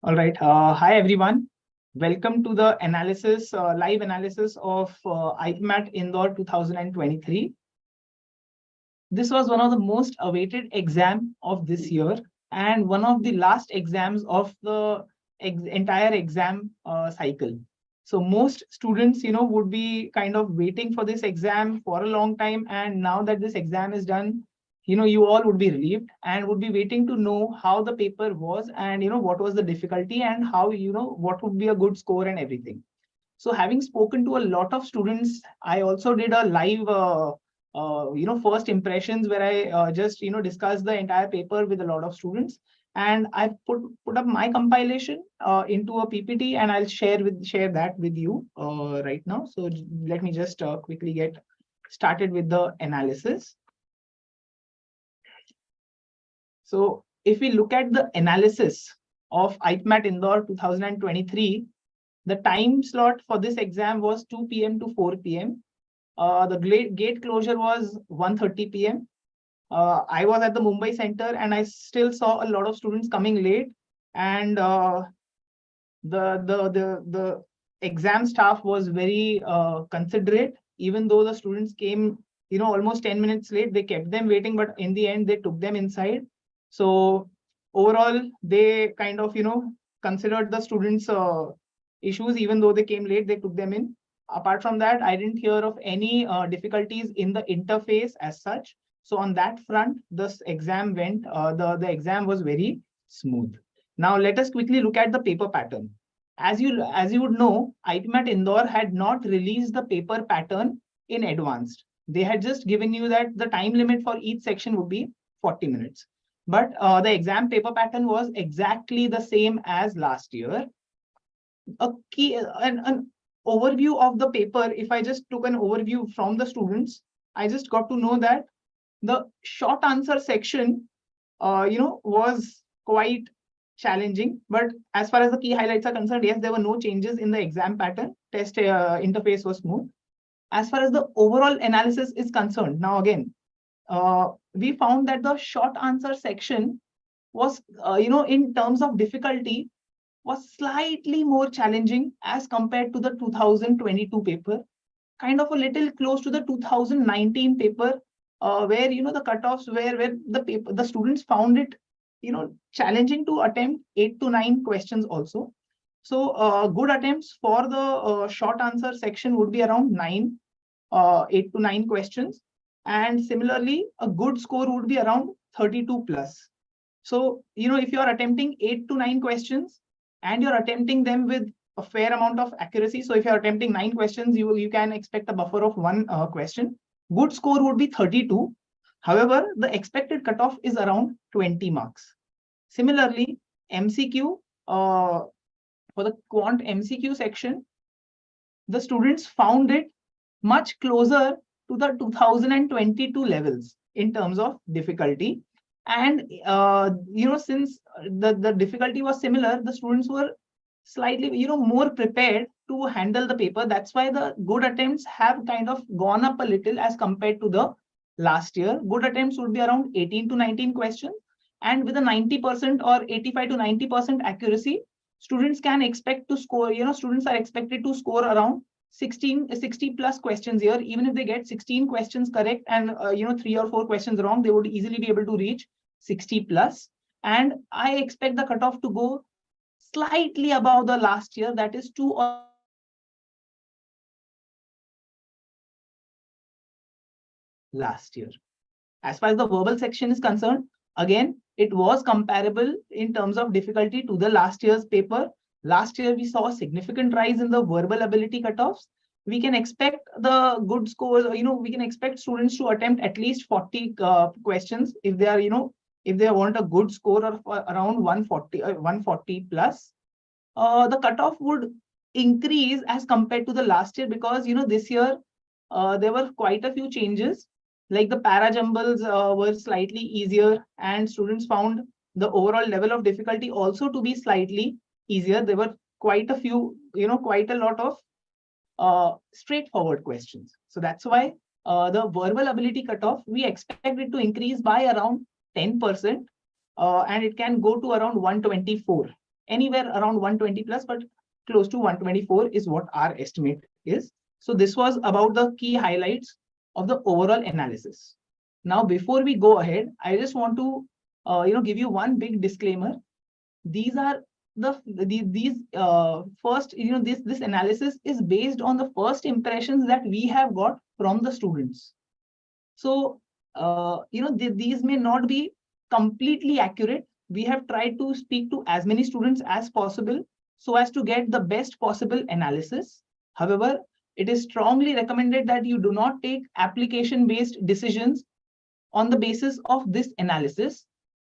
All right. Hi, everyone. Welcome to the analysis, live analysis of IPMAT Indore 2023. This was one of the most awaited exam of this year and one of the last exams of the entire exam cycle. So most students, would be kind of waiting for this exam for a long time. And now that this exam is done, you all would be relieved and would be waiting to know how the paper was and, what was the difficulty and how, what would be a good score and everything. So having spoken to a lot of students, I also did a live, first impressions where I just, discussed the entire paper with a lot of students. And I put up my compilation into a PPT, and I'll share that with you right now. So let me just quickly get started with the analysis. So if we look at the analysis of IPMAT Indore 2023, the time slot for this exam was 2 p.m. to 4 p.m. The gate closure was 1:30 p.m. I was at the Mumbai center and I still saw a lot of students coming late, and the exam staff was very considerate. Even though the students came, almost 10 minutes late, they kept them waiting, but in the end they took them inside. So overall, they kind of, considered the students' issues. Even though they came late, they took them in. Apart from that, I didn't hear of any difficulties in the interface as such. So on that front, this exam went, the exam was very smooth. Now let us quickly look at the paper pattern. As you would know, IPMAT Indore had not released the paper pattern in advance. They had just given you that the time limit for each section would be 40 minutes. But the exam paper pattern was exactly the same as last year. An overview of the paper, if I just took an overview from the students, I just got to know that the short answer section, was quite challenging. But as far as the key highlights are concerned, yes, there were no changes in the exam pattern. Test interface was smooth. As far as the overall analysis is concerned, now again, we found that the short answer section was, in terms of difficulty, was slightly more challenging as compared to the 2022 paper, kind of a little close to the 2019 paper, where the cutoffs where the students found it challenging to attempt 8 to 9 questions also. So good attempts for the short answer section would be around 8 to 9 questions, and similarly a good score would be around 32 plus. So if you are attempting 8 to 9 questions and you're attempting them with a fair amount of accuracy, so if you're attempting 9 questions, you can expect a buffer of 1 question. Good score would be 32. However, the expected cutoff is around 20 marks. Similarly, MCQ, for the quant MCQ section, the students found it much closer to the 2022 levels in terms of difficulty. And since the difficulty was similar, the students were slightly more prepared to handle the paper. That's why the good attempts have kind of gone up a little as compared to the last year. Good attempts would be around 18 to 19 questions, and with a 90% or 85 to 90% accuracy, students can expect to score, students are expected to score around 60 plus questions here. Even if they get 16 questions correct and 3 or 4 questions wrong, they would easily be able to reach 60 plus. And I expect the cutoff to go slightly above the last year, that is 2 or last year. As far as the verbal section is concerned, again, it was comparable in terms of difficulty to the last year's paper. Last year, we saw a significant rise in the verbal ability cutoffs. We can expect the good scores, we can expect students to attempt at least 40 questions if they are, if they want a good score of around 140 plus. The cutoff would increase as compared to the last year because, this year, there were quite a few changes. Like the para jumbles were slightly easier, and students found the overall level of difficulty also to be slightly easier. There were quite a few, quite a lot of straightforward questions. So that's why the verbal ability cutoff, we expect it to increase by around 10%, and it can go to around 124. anywhere around 120 plus, but close to 124 is what our estimate is. So this was about the key highlights of the overall analysis. Now, before we go ahead, I just want to give you one big disclaimer. These are these first, this analysis is based on the first impressions that we have got from the students. So these may not be completely accurate. We have tried to speak to as many students as possible so as to get the best possible analysis. However, it is strongly recommended that you do not take application based decisions on the basis of this analysis.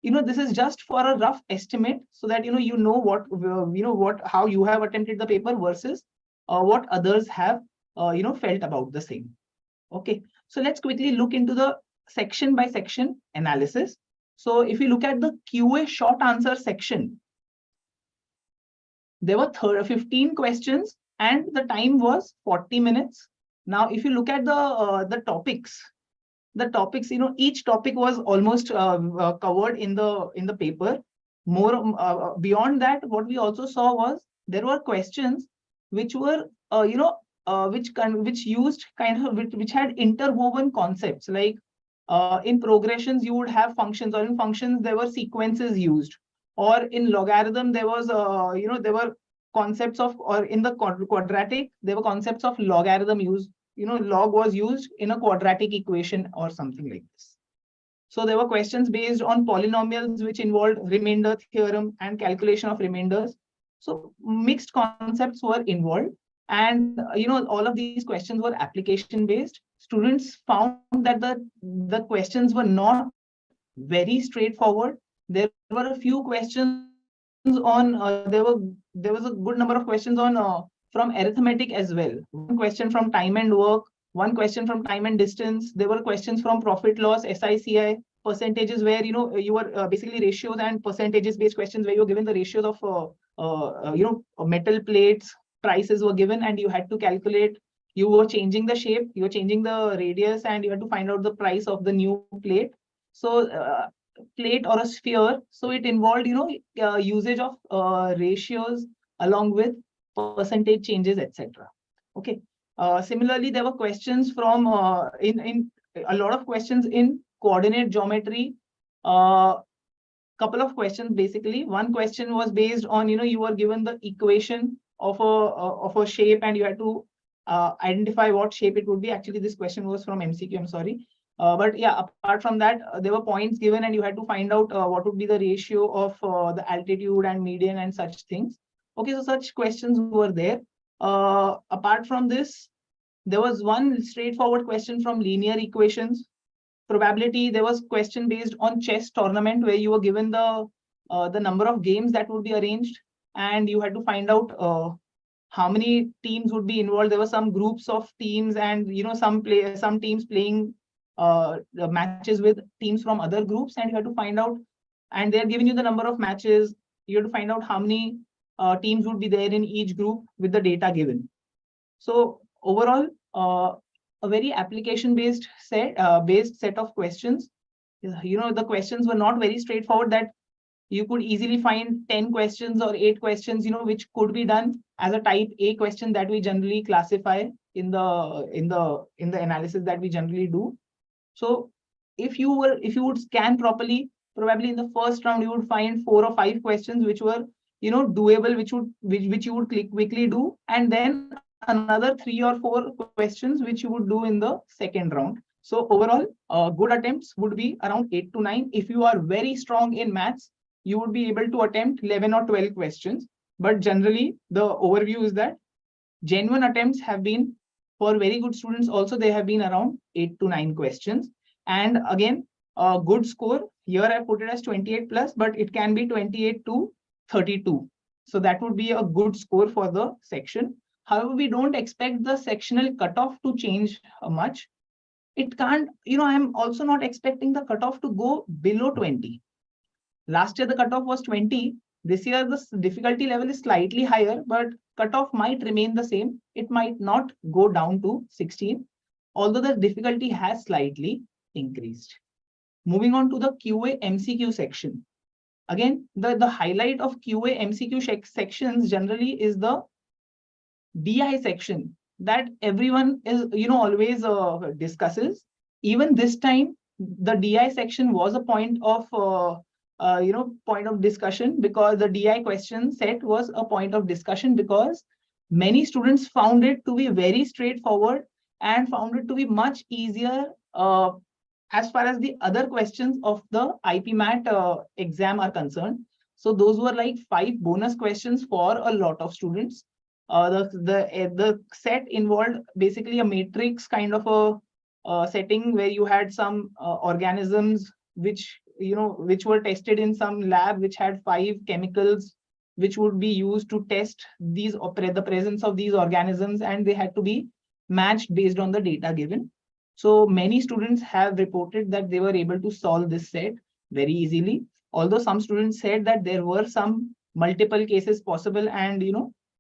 This is just for a rough estimate so that what how you have attempted the paper versus what others have felt about the same. Okay, so let's quickly look into the section by section analysis. So if you look at the QA short answer section, there were 15 questions and the time was 40 minutes. Now, if you look at the topics, each topic was almost covered in the paper. More beyond that, what we also saw was there were questions which were which used which had interwoven concepts, like in progressions you would have functions, or in functions there were sequences used, or in logarithm there was there were concepts of, or in the quadratic there were concepts of logarithm used. Log was used in a quadratic equation or something like this. So there were questions based on polynomials which involved remainder theorem and calculation of remainders. So mixed concepts were involved, and all of these questions were application based. Students found that the questions were not very straightforward. There were a few questions on there was a good number of questions on from arithmetic as well. One question from time and work, one question from time and distance. There were questions from profit loss, SICI, percentages, where you were basically ratios and percentages based questions where you were given the ratios of metal plates, prices were given, and you had to calculate. You were changing the shape, you were changing the radius, and you had to find out the price of the new plate. So plate or a sphere, so it involved usage of ratios along with percentage changes, etc. Okay. Similarly, there were questions from in a lot of questions in coordinate geometry. Couple of questions basically. One question was based on you were given the equation of a shape and you had to identify what shape it would be. Actually, this question was from MCQ. I'm sorry. But yeah, apart from that, there were points given and you had to find out what would be the ratio of the altitude and median and such things. Okay, so such questions were there. Apart from this, there was one straightforward question from linear equations. Probability, there was question based on chess tournament where you were given the number of games that would be arranged, and you had to find out how many teams would be involved. There were some groups of teams, and some teams playing the matches with teams from other groups, and you have to find out, and they're giving you the number of matches. You have to find out how many teams would be there in each group with the data given. So overall, a very application based set of questions. The questions were not very straightforward, that you could easily find 10 questions or 8 questions, which could be done as a type A question that we generally classify in the analysis that we generally do. So if you would scan properly, probably in the first round you would find 4 or 5 questions which were doable, which you would quickly do, and then another 3 or 4 questions which you would do in the second round. So overall, good attempts would be around 8 to 9. If you are very strong in maths, you would be able to attempt 11 or 12 questions. But generally, the overview is that genuine attempts have been, for very good students also, they have been around 8 to 9 questions. And again, a good score, here I put it as 28 plus, but it can be 28 to 32. So that would be a good score for the section. However, we don't expect the sectional cutoff to change much. It can't, I'm also not expecting the cutoff to go below 20. Last year, the cutoff was 20. This year, the difficulty level is slightly higher, but cutoff might remain the same. It might not go down to 16, although the difficulty has slightly increased. Moving on to the QA MCQ section. Again, the highlight of QA MCQ sections generally is the DI section that everyone is, always discusses. Even this time, the DI section was a point of, point of discussion, because the DI question set was a point of discussion because many students found it to be very straightforward and found it to be much easier as far as the other questions of the IPMAT exam are concerned. So those were like 5 bonus questions for a lot of students. The set involved basically a matrix kind of a setting where you had some organisms which were tested in some lab, which had 5 chemicals which would be used to test the presence of these organisms, and they had to be matched based on the data given. So many students have reported that they were able to solve this set very easily. Although some students said that there were some multiple cases possible, and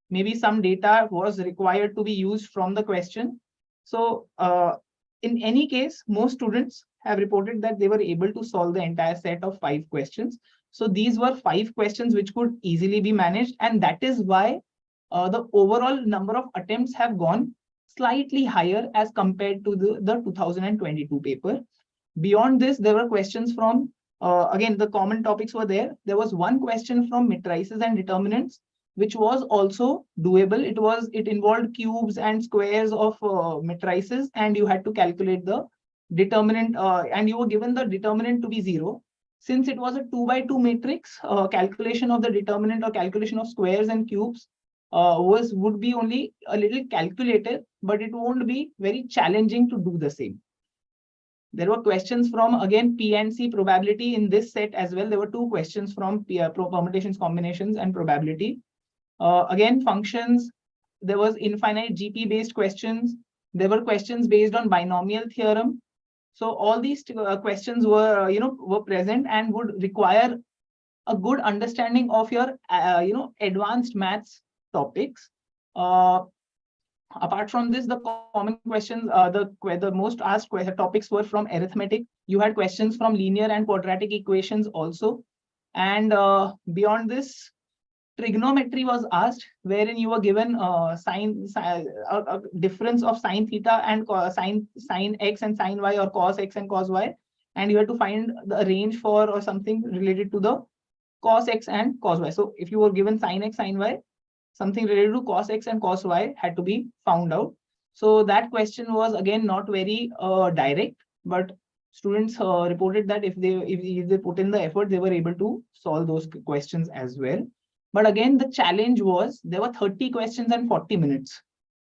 maybe some data was required to be used from the question. So in any case, most students have reported that they were able to solve the entire set of 5 questions. So these were 5 questions which could easily be managed, and that is why the overall number of attempts have gone slightly higher as compared to the 2022 paper. Beyond this, there were questions from, again, the common topics were there. There was one question from matrices and determinants, which was also doable. It involved cubes and squares of matrices, and you had to calculate the determinant, and you were given the determinant to be 0. Since it was a 2 by 2 matrix, calculation of the determinant or calculation of squares and cubes would be only a little calculated, but it won't be very challenging to do the same. There were questions from, again, P and C probability in this set as well. There were 2 questions from permutations, combinations, and probability. Again, functions. There was infinite GP based questions. There were questions based on binomial theorem. So all these questions were, were present and would require a good understanding of your, advanced maths topics. Apart from this, the common questions, the most asked topics were from arithmetic. You had questions from linear and quadratic equations also. And beyond this, trigonometry was asked, wherein you were given a difference of sine theta and sine x and sine y, or cos x and cos y. And you had to find the range for or something related to the cos x and cos y. So if you were given sine x, sine y, something related to cos x and cos y had to be found out. So that question was again not very direct, but students reported that if they put in the effort, they were able to solve those questions as well. But again, the challenge was there were 30 questions and 40 minutes.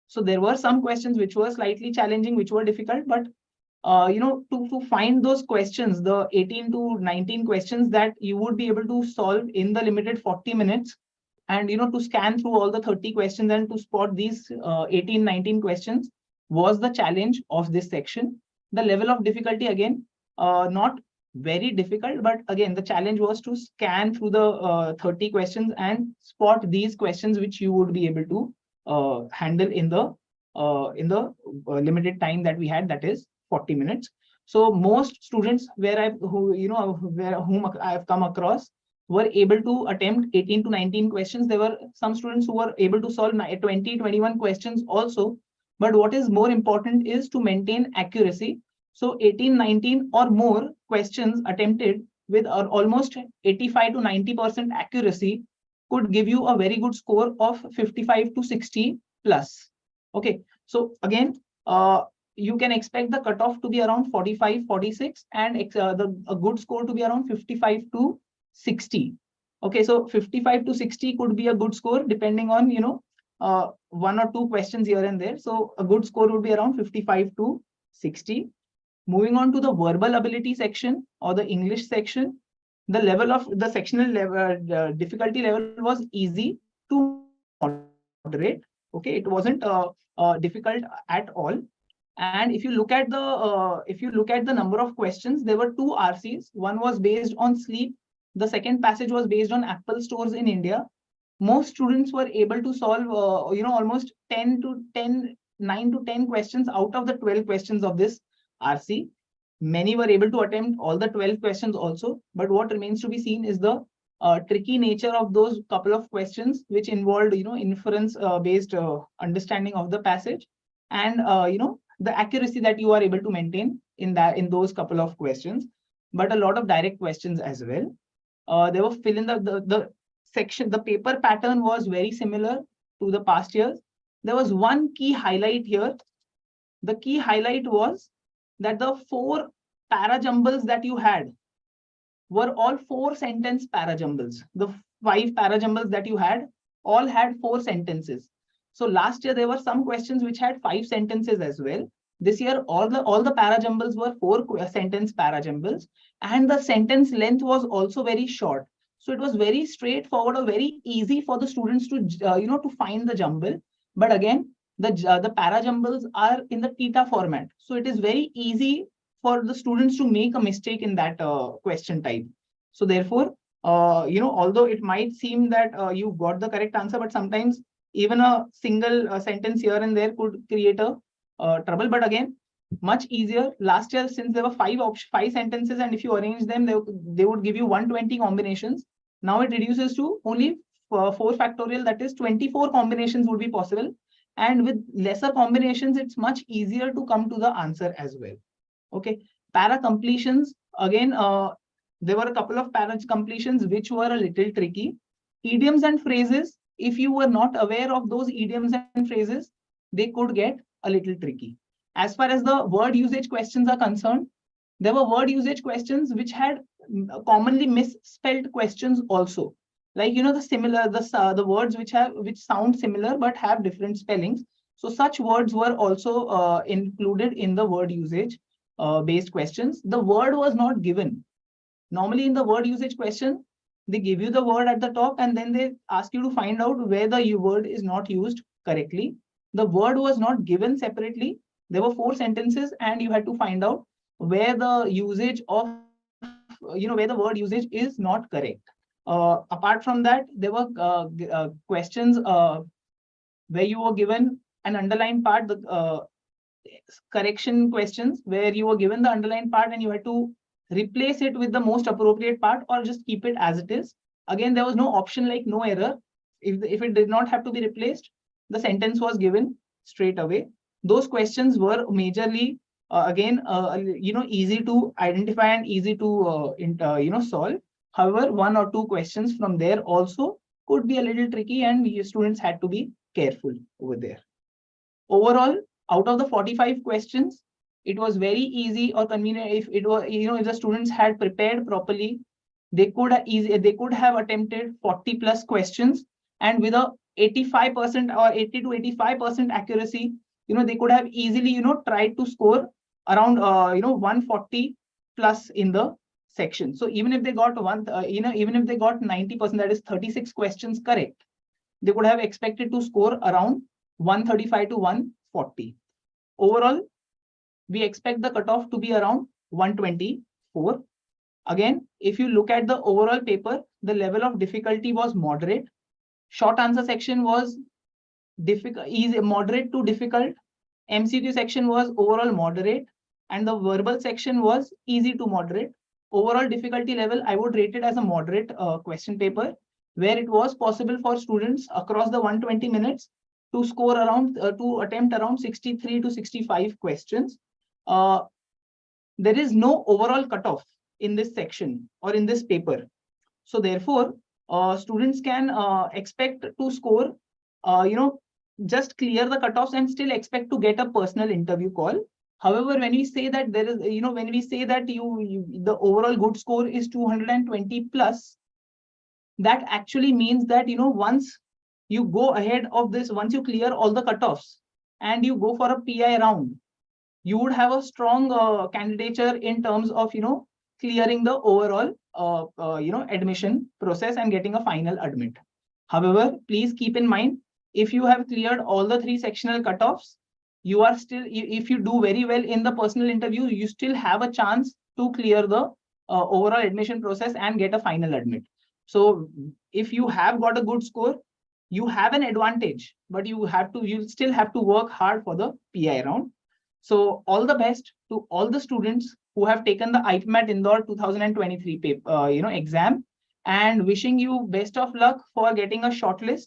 So there were some questions which were slightly challenging, which were difficult, but to find those questions, the 18 to 19 questions that you would be able to solve in the limited 40 minutes, and to scan through all the 30 questions and to spot these 18, 19 questions was the challenge of this section. The level of difficulty, again, not very difficult, but again, the challenge was to scan through the 30 questions and spot these questions which you would be able to handle in the limited time that we had, that is 40 minutes. So most students whom I have come across were able to attempt 18 to 19 questions. There were some students who were able to solve 20, 21 questions also. But what is more important is to maintain accuracy. So 18, 19 or more questions attempted with almost 85 to 90% accuracy could give you a very good score of 55 to 60 plus. Okay, so again, you can expect the cutoff to be around 45, 46, and a good score to be around 55 to 60. Okay, so 55 to 60 could be a good score depending on, 1 or 2 questions here and there. So a good score would be around 55 to 60. Moving on to the verbal ability section or the English section, the level of the sectional level, difficulty level was easy to moderate. Okay, it wasn't difficult at all. And if you look at the number of questions, there were 2 RCs. One was based on sleep. The second passage was based on Apple stores in India. Most students were able to solve, almost 9 to 10 questions out of the 12 questions of this RC. Many were able to attempt all the 12 questions also. But what remains to be seen is the tricky nature of those couple of questions, which involved, inference based understanding of the passage, and the accuracy that you are able to maintain in those couple of questions, but a lot of direct questions as well. They were fill in the section. The paper pattern was very similar to the past years. There was one key highlight here. The key highlight was that the 4 parajumbles that you had were all 4-sentence parajumbles. The 5 parajumbles that you had all had 4 sentences. So last year there were some questions which had 5 sentences as well. This year all the parajumbles were 4-sentence parajumbles, and the sentence length was also very short. So it was very straightforward or very easy for the students to to find the jumble. But again, the parajumbles are in the theta format, so it is very easy for the students to make a mistake in that question type. So therefore, although it might seem that you got the correct answer, but sometimes even a single sentence here and there could create a trouble. But again, much easier. Last year, since there were 5 sentences, and if you arrange them, they would give you 120 combinations. Now it reduces to only 4 factorial, that is 24 combinations would be possible. And with lesser combinations, it's much easier to come to the answer as well. Okay, para completions, again, there were a couple of para completions which were a little tricky. Idioms and phrases, if you were not aware of those idioms and phrases, they could get a little tricky. As far as the word usage questions are concerned, there were word usage questions which had commonly misspelled questions also. Like, the words which sound similar but have different spellings. So such words were also included in the word usage based questions. The word was not given. Normally in the word usage question, they give you the word at the top and then they ask you to find out where the word is not used correctly. The word was not given separately. There were 4 sentences and you had to find out where the usage of, where the word usage is not correct. Apart from that, there were questions where you were given an underlined part, the correction questions where you were given the underlined part and you had to replace it with the most appropriate part or just keep it as it is. Again, there was no option like no error. If it did not have to be replaced, the sentence was given straight away. Those questions were majorly again easy to identify and easy to solve. However, 1 or 2 questions from there also could be a little tricky and students had to be careful over there. Overall, out of the 45 questions, it was very easy or convenient. If it was, if the students had prepared properly, they could have attempted 40 plus questions, and with a 85% or 80 to 85% accuracy, they could have easily, tried to score around 140 plus in the section. So even if they got even if they got 90%, that is 36 questions correct, they could have expected to score around 135 to 140. Overall, we expect the cutoff to be around 124. Again, if you look at the overall paper, the level of difficulty was moderate. Short answer section was moderate to difficult. MCQ section was overall moderate, and the verbal section was easy to moderate. Overall difficulty level, I would rate it as a moderate question paper, where it was possible for students across the 120 minutes to score around, to attempt around 63 to 65 questions. There is no overall cutoff in this section or in this paper. So therefore, students can expect to score, just clear the cutoffs and still expect to get a personal interview call. However, when we say that there is, when we say that the overall good score is 220 plus, that actually means that, once you go ahead of this, once you clear all the cutoffs and you go for a PI round, you would have a strong candidature in terms of, clearing the overall, admission process and getting a final admit. However, please keep in mind, if you have cleared all the 3 sectional cutoffs, you are still, if you do very well in the personal interview, you still have a chance to clear the overall admission process and get a final admit. So if you have got a good score, you have an advantage, but you still have to work hard for the PI round. So all the best to all the students who have taken the IPMAT Indore 2023 paper, exam, and wishing you best of luck for getting a shortlist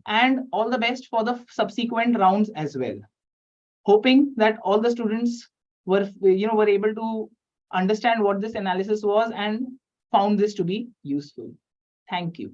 and all the best for the subsequent rounds as well. Hoping that all the students were able to understand what this analysis was and found this to be useful. Thank you.